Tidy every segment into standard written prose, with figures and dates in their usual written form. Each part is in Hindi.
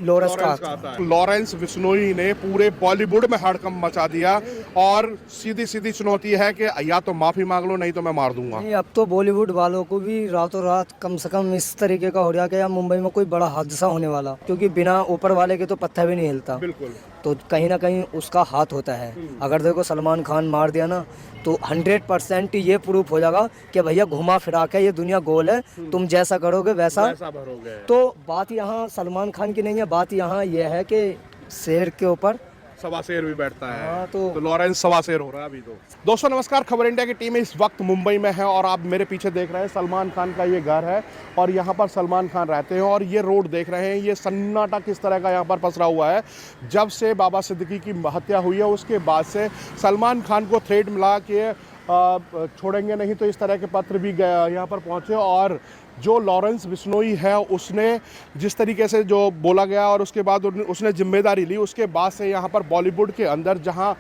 लॉरेंस का आता है। लॉरेंस बिश्नोई ने पूरे बॉलीवुड में हड़कंप मचा दिया और सीधी सीधी चुनौती है कि या तो माफी मांग लो नहीं तो मैं मार दूंगा। नहीं, अब तो बॉलीवुड वालों को भी रातों रात कम से कम इस तरीके का हो रहा है कि यार मुंबई में कोई बड़ा हादसा होने वाला, क्योंकि बिना ऊपर वाले के तो पत्थर भी नहीं हिलता। बिल्कुल। तो कहीं ना कहीं उसका हाथ होता है। अगर देखो सलमान खान मार दिया ना तो 100% ये प्रूफ हो जाएगा कि भैया घुमा फिरा के ये दुनिया गोल है, तुम जैसा करोगे वैसा भरोगे। तो बात यहाँ सलमान खान की नहीं है, बात यहाँ यह है कि शेर के ऊपर सवा शेर भी बैठता है। हाँ, तो लॉरेंस सवा शेर हो रहा है अभी तो। दोस्तों नमस्कार, खबर इंडिया की टीम इस वक्त मुंबई में है और आप मेरे पीछे देख रहे हैं सलमान खान का ये घर है और यहाँ पर सलमान खान रहते हैं और ये रोड देख रहे हैं, ये सन्नाटा किस तरह का यहाँ पर पसरा हुआ है। जब से बाबा सिद्दीकी की हत्या हुई है उसके बाद से सलमान खान को थ्रेट मिला कि छोड़ेंगे नहीं, तो इस तरह के पत्र भी यहाँ पर पहुँचे और जो लॉरेंस बिश्नोई है उसने जिस तरीके से जो बोला गया और उसके बाद उसने जिम्मेदारी ली, उसके बाद से यहाँ पर बॉलीवुड के अंदर जहाँ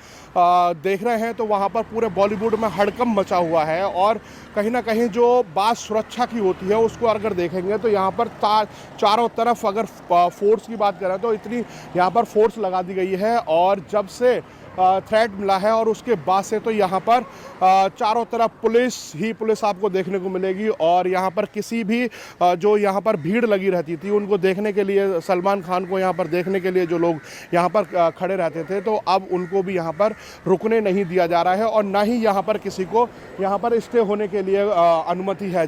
देख रहे हैं तो वहाँ पर पूरे बॉलीवुड में हड़कंप मचा हुआ है और कहीं ना कहीं जो बात सुरक्षा की होती है उसको अगर देखेंगे तो यहाँ पर चारों तरफ अगर फोर्स की बात करें तो इतनी यहाँ पर फोर्स लगा दी गई है और जब से थ्रेट मिला है और उसके बाद से तो यहाँ पर चारों तरफ पुलिस आपको देखने को मिलेगी और यहाँ पर किसी भी जो यहाँ पर भीड़ लगी रहती थी उनको देखने के लिए, सलमान खान को यहाँ पर देखने के लिए जो लोग यहाँ पर खड़े रहते थे, तो अब उनको भी यहाँ पर रुकने नहीं दिया जा रहा है और ना ही यहाँ पर किसी को यहाँ पर स्टे होने के लिए अनुमति है।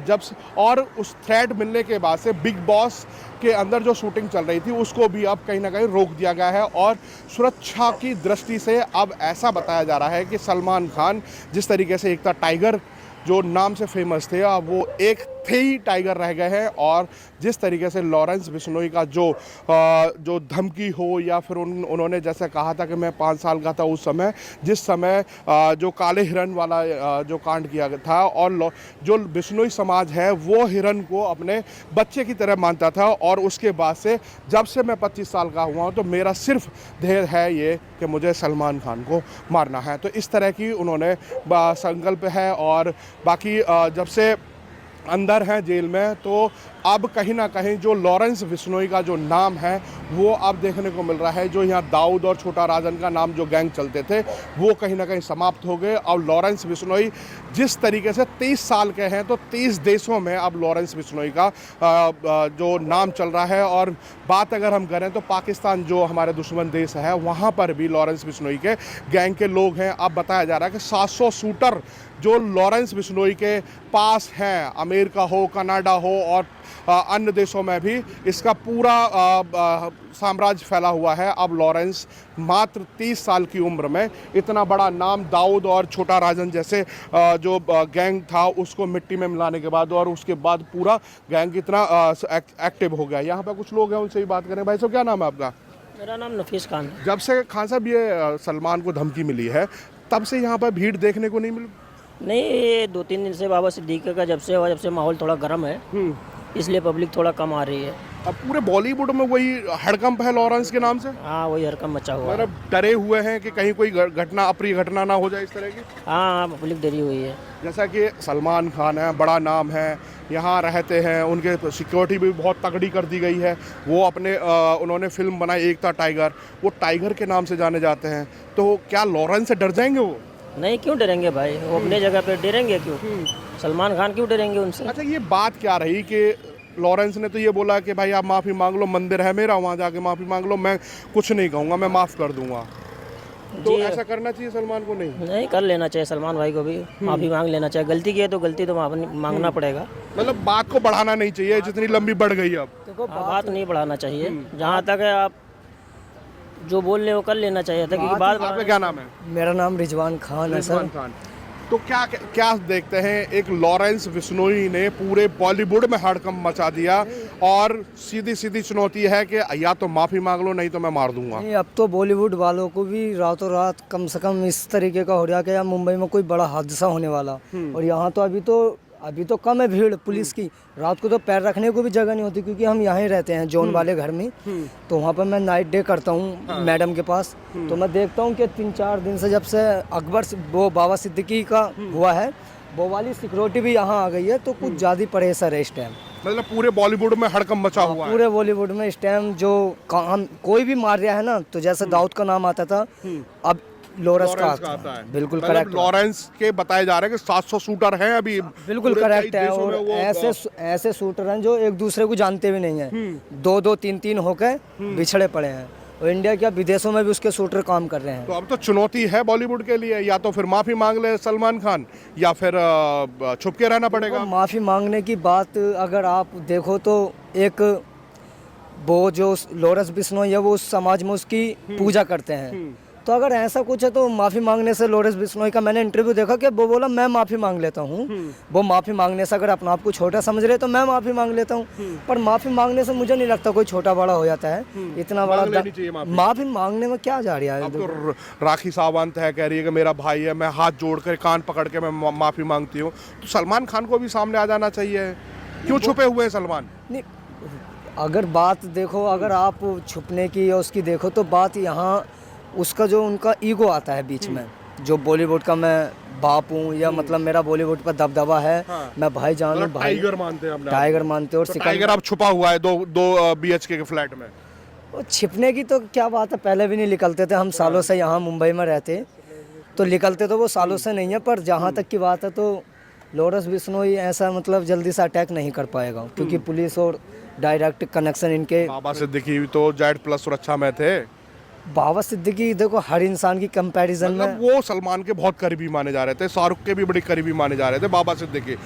और उस थ्रेट मिलने के बाद से बिग बॉस के अंदर जो शूटिंग चल रही थी उसको भी अब कहीं ना कहीं रोक दिया गया है और सुरक्षा की दृष्टि से अब ऐसा बताया जा रहा है कि सलमान खान जिस तरीके से एक था टाइगर जो नाम से फेमस थे, अब वो एक थे ही टाइगर रह गए हैं और जिस तरीके से लॉरेंस बिश्नोई का जो धमकी हो या फिर उन्होंने जैसे कहा था कि मैं 5 साल का था उस समय, जिस समय जो काले हिरन वाला जो कांड किया था और जो बिश्नोई समाज है वो हिरन को अपने बच्चे की तरह मानता था और उसके बाद से जब से मैं 25 साल का हुआ हूँ तो मेरा सिर्फ ध्येय है ये कि मुझे सलमान खान को मारना है। तो इस तरह की उन्होंने संकल्प है और बाकी जब से अंदर हैं जेल में तो अब कहीं ना कहीं जो लॉरेंस बिश्नोई का जो नाम है वो अब देखने को मिल रहा है। जो यहाँ दाऊद और छोटा राजन का नाम जो गैंग चलते थे वो कहीं ना कहीं समाप्त हो गए और लॉरेंस बिश्नोई जिस तरीके से 30 साल के हैं तो 30 देशों में अब लॉरेंस बिश्नोई का जो नाम चल रहा है और बात अगर हम करें तो पाकिस्तान जो हमारे दुश्मन देश है वहाँ पर भी लॉरेंस बिश्नोई के गैंग के लोग हैं। अब बताया जा रहा है कि 700 शूटर जो लॉरेंस बिश्नोई के पास हैं, अमेरिका हो, कनाडा हो और अन्य देशों में भी इसका पूरा साम्राज्य फैला हुआ है। अब लॉरेंस मात्र 30 साल की उम्र में इतना बड़ा नाम दाऊद और छोटा राजन जैसे जो गैंग था उसको मिट्टी में मिलाने के बाद और उसके बाद पूरा गैंग इतना एक्टिव हो गया। यहाँ पे कुछ लोग हैं उनसे ही बात करें। भाई साहब क्या नाम है आपका? मेरा नाम नफीस खान है। जब से खान साहब ये सलमान को धमकी मिली है तब से यहाँ पर भीड़ देखने को नहीं मिली? नहीं, ये 2-3 दिन से बाबा सिद्दीकी का जब से माहौल थोड़ा गर्म है इसलिए पब्लिक थोड़ा कम आ रही है। अब पूरे बॉलीवुड में वही हड़कंप है लॉरेंस के नाम से। हाँ, वही हरकम मचा हुआ है। मतलब डरे हुए हैं कि कहीं कोई घटना, अप्रिय घटना ना हो जाए इस तरह की। हाँ, पब्लिक डरी हुई है। जैसा कि सलमान खान है, बड़ा नाम है, यहाँ रहते हैं, उनके सिक्योरिटी भी बहुत तगड़ी कर दी गई है। वो अपने उन्होंने फिल्म बनाई एक था टाइगर, वो टाइगर के नाम से जाने जाते हैं। तो क्या लॉरेंस से डर जाएंगे वो? नहीं, क्यों डरेंगे भाई, वो अपने जगह पे डरेंगे क्यों? सलमान खान क्यों डरेंगे उनसे? अच्छा, ये बात क्या रही कि लॉरेंस ने तो ये बोला कि भाई आप माफ़ी मांग लो, मंदिर है मेरा, वहाँ जाके माफ़ी मांग लो, मैं कुछ नहीं कहूँगा, मैं माफ़ कर दूंगा। तो ऐसा करना चाहिए सलमान को? नहीं कर लेना चाहिए सलमान भाई को भी माफ़ी मांग लेना चाहिए। गलती की है तो गलती तो मांगना पड़ेगा। मतलब बात को बढ़ाना नहीं चाहिए जितनी लंबी बढ़ गई अब। देखो, बात नहीं बढ़ाना चाहिए, जहाँ तक है आप जो बोल रहे हो कर लेना चाहिए था। क्योंकि बात आपका क्या नाम है? मेरा नाम रिजवान खान है सर। खान। तो क्या देखते हैं, एक लॉरेंस बिश्नोई ने पूरे बॉलीवुड में हड़कंप मचा दिया और सीधी सीधी चुनौती है कि या तो माफी मांग लो नहीं तो मैं मार दूंगा। नहीं, अब तो बॉलीवुड वालों को भी रातों रात कम से कम इस तरीके का हो रहा है कि यार मुंबई में कोई बड़ा हादसा होने वाला। और यहाँ तो अभी तो कम है भीड़ पुलिस की, रात को तो पैर रखने को भी जगह नहीं होती क्योंकि हम यहाँ ही रहते हैं जोन वाले घर में। तो वहाँ पर मैं नाइट डे करता हूँ मैडम के पास। तो मैं देखता हूँ कि 3-4 दिन से जब से अकबर वो बाबा सिद्दीकी का हुआ है वो वाली सिक्योरिटी भी यहाँ आ गई है, तो कुछ ज़्यादा प्रेशर है इस टाइम। मतलब पूरे बॉलीवुड में हड़कंप मचा हुआ है। पूरे बॉलीवुड में इस टाइम जो काम कोई भी मार रहा है ना, तो जैसे दाऊद का नाम आता था, अब लॉरेंस का आता है। बिल्कुल मतलब करेक्ट। लॉरेंस के बताए जा रहे हैं कि 700 शूटर हैं अभी। बिल्कुल पूरे करेक्ट कई है। देशों और में वो, ऐसे शूटर हैं जो एक दूसरे को जानते भी नहीं हैं, दो दो तीन तीन होकर बिछड़े पड़े हैं, और इंडिया क्या विदेशों में भी उसके शूटर काम कर रहे हैं। तो अब तो चुनौती है बॉलीवुड के लिए, या तो फिर माफी मांग ले सलमान खान, या फिर छुप के रहना पड़ेगा। तो माफ़ी मांगने की बात अगर आप देखो तो एक वो जो लॉरेंस बिश्नोई है वो उस समाज में उसकी पूजा करते हैं, तो अगर ऐसा कुछ है तो माफ़ी मांगने से, लॉरेंस बिश्नोई का मैंने इंटरव्यू देखा कि वो बोला मैं माफ़ी मांग लेता हूँ। वो माफ़ी मांगने से अगर अपने आप को छोटा समझ रहे तो मैं माफ़ी मांग लेता हूँ, पर माफ़ी मांगने से मुझे नहीं लगता कोई छोटा बड़ा हो जाता है। इतना मांग बड़ा लेनी चाहिए माफी। माफ़ी मांगने में क्या जा रहा है। अब तो राखी सावंत है, कह रही है कि मेरा भाई है, मैं हाथ जोड़ कर कान पकड़ के मैं माफी मांगती हूँ। तो सलमान खान को भी सामने आ जाना चाहिए। क्यों छुपे हुए हैं सलमान? नहीं, अगर बात देखो, अगर आप छुपने की या उसकी देखो तो बात यहाँ उसका जो उनका ईगो आता है बीच में, जो बॉलीवुड का मैं बाप हूँ, या मतलब मेरा बॉलीवुड पर दबदबा है, मैं भाईजान हूँ, भाई टाइगर मानते हैं, टाइगर मानते हैं। और टाइगर अब छुपा हुआ है दो BHK के फ्लैट में। और छिपने की तो क्या बात है, पहले भी नहीं निकलते थे हम, सालों से यहाँ मुंबई में रहते, तो निकलते तो वो सालों से नहीं है। पर जहाँ तक की बात है तो लॉरेंस बिश्नोई ऐसा मतलब जल्दी से अटैक नहीं कर पाएगा, क्योंकि पुलिस और डायरेक्ट कनेक्शन इनके। बाबा सिद्दीकी भी तो Z+ सुरक्षा में थे। बाबा सिद्दीकी देखो हर इंसान की कंपैरिजन में, मतलब वो सलमान के बहुत करीबी माने जा रहे थे, शाहरुख के भी बड़ी करीबी माने जा रहे थे बाबा सिद्दीकी।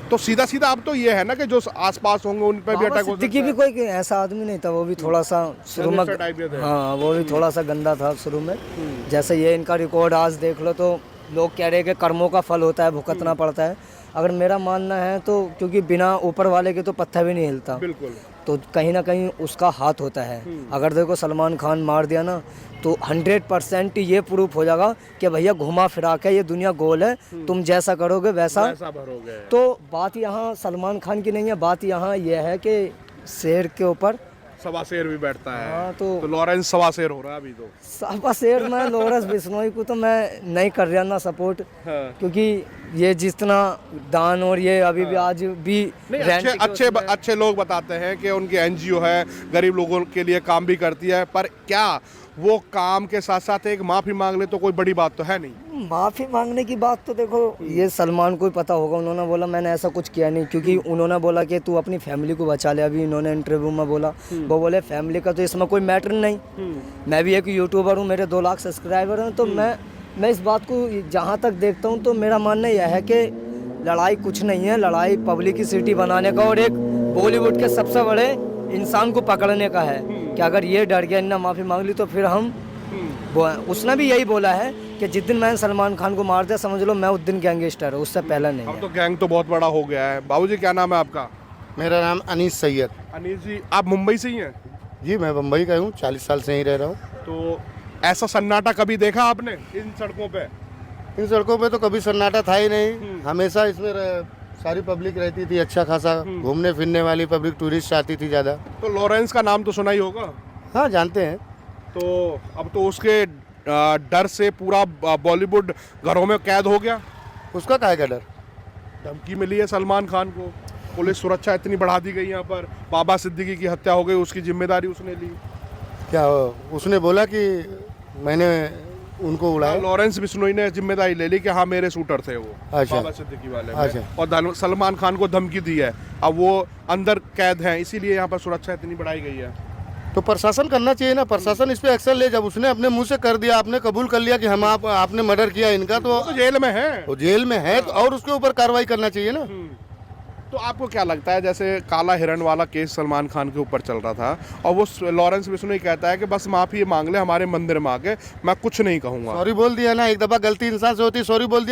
तो सीधा सीधा अब तो ये है ना कि जो आसपास होंगे उन पे भी बाबा अटैक हो सकता सिद्दीकी भी कोई ऐसा आदमी नहीं था, वो भी थोड़ा सा शुरू में, Gangster type के थे। हाँ वो भी थोड़ा सा गंदा था शुरू में। जैसे ये इनका रिकॉर्ड आज देख लो तो लोग कह रहे हैं कि कर्मों का फल होता है, भुगतना पड़ता है। अगर मेरा मानना है तो, क्योंकि बिना ऊपर वाले के तो पत्थर भी नहीं हिलता, बिल्कुल। तो कहीं ना कहीं उसका हाथ होता है। अगर देखो सलमान खान मार दिया ना, तो 100% ये प्रूफ हो जाएगा कि भैया घुमा फिरा के ये दुनिया गोल है, तुम जैसा करोगे वैसा भरोगे। तो बात यहाँ सलमान खान की नहीं है, बात यहाँ यह है कि शेर के ऊपर सवा शेर भी बैठता है। हाँ, तो लॉरेंस सवा शेर हो रहा है अभी तो। सवा शेर में लॉरेंस बिश्नोई को तो मैं नहीं कर रहा ना सपोर्ट, क्योंकि ये जितना दान और ये अभी भी आज भी अच्छे लोग बताते हैं कि उनकी NGO है, गरीब लोगों के लिए काम भी करती है, पर क्या वो काम के साथ साथ एक माफी मांग ले तो कोई बड़ी बात तो है नहीं। माफी मांगने की बात तो देखो ये सलमान को ही पता होगा, उन्होंने बोला मैंने ऐसा कुछ किया नहीं, क्योंकि उन्होंने बोला कि तू अपनी फैमिली को बचा ले। अभी इन्होंने इंटरव्यू में बोला, वो बोले फैमिली का तो इसमें कोई मैटर नहीं, मैं भी एक यूट्यूबर हूँ, मेरे 2 लाख सब्सक्राइबर हैं, तो मैं इस बात को जहाँ तक देखता हूँ तो मेरा मानना यह है कि लड़ाई कुछ नहीं है, लड़ाई पब्लिसिटी बनाने का और एक बॉलीवुड के सबसे बड़े इंसान को पकड़ने का है, कि अगर ये डर गया, इन्ना माफ़ी मांग ली तो फिर हम उसने भी यही बोला है कि जिस दिन मैंने सलमान खान को मार दिया समझ लो मैं उस दिन गैंगस्टर हूँ, उससे पहले नहीं अब है। तो गैंग तो बहुत बड़ा हो गया है। बाबूजी क्या नाम है आपका? मेरा नाम अनीस सैयद। अनिल जी, आप मुंबई से ही हैं? जी मैं मुंबई का हूँ, 40 साल से ही रह रहा हूँ। तो ऐसा सन्नाटा कभी देखा आपने इन सड़कों पे? इन सड़कों पे तो कभी सन्नाटा था ही नहीं, हमेशा इसमें सारी पब्लिक रहती थी, अच्छा खासा घूमने फिरने वाली पब्लिक, टूरिस्ट आती थी ज़्यादा। तो लॉरेंस का नाम तो सुना ही होगा। हाँ जानते हैं। तो अब तो उसके डर से पूरा बॉलीवुड घरों में कैद हो गया। उसका काहे का डर? धमकी मिली है सलमान खान को, पुलिस सुरक्षा इतनी बढ़ा दी गई यहाँ पर, बाबा सिद्दीकी की हत्या हो गई, उसकी जिम्मेदारी उसने ली। क्या उसने बोला कि मैंने उनको उड़ाया? लॉरेंस बिश्नोई ने जिम्मेदारी ले ली कि हाँ मेरे शूटर थे वो, अच्छा। बाबा सिद्दीकी वाले में। अच्छा। और सलमान खान को धमकी दी है, अब वो अंदर कैद हैं, इसीलिए यहाँ पर सुरक्षा इतनी बढ़ाई गई है। तो प्रशासन करना चाहिए ना, प्रशासन इस पे एक्शन ले। जब उसने अपने मुंह से कर दिया, आपने कबूल कर लिया कि हम आपने मर्डर किया इनका, तो जेल में है, वो जेल में है तो और उसके ऊपर कार्रवाई करना चाहिए ना। तो आपको क्या लगता है, जैसे काला हिरण वाला केस सलमान खान के ऊपर चल रहा था और वो लॉरेंस बिश्नोई कहता है कि बस माफी मांग ले हमारे मंदिर में आके, मैं कुछ नहीं कहूँगा। सॉरी बोल दिया ना, एक दफा गलती इंसान से होती, सॉरी बोल दिया।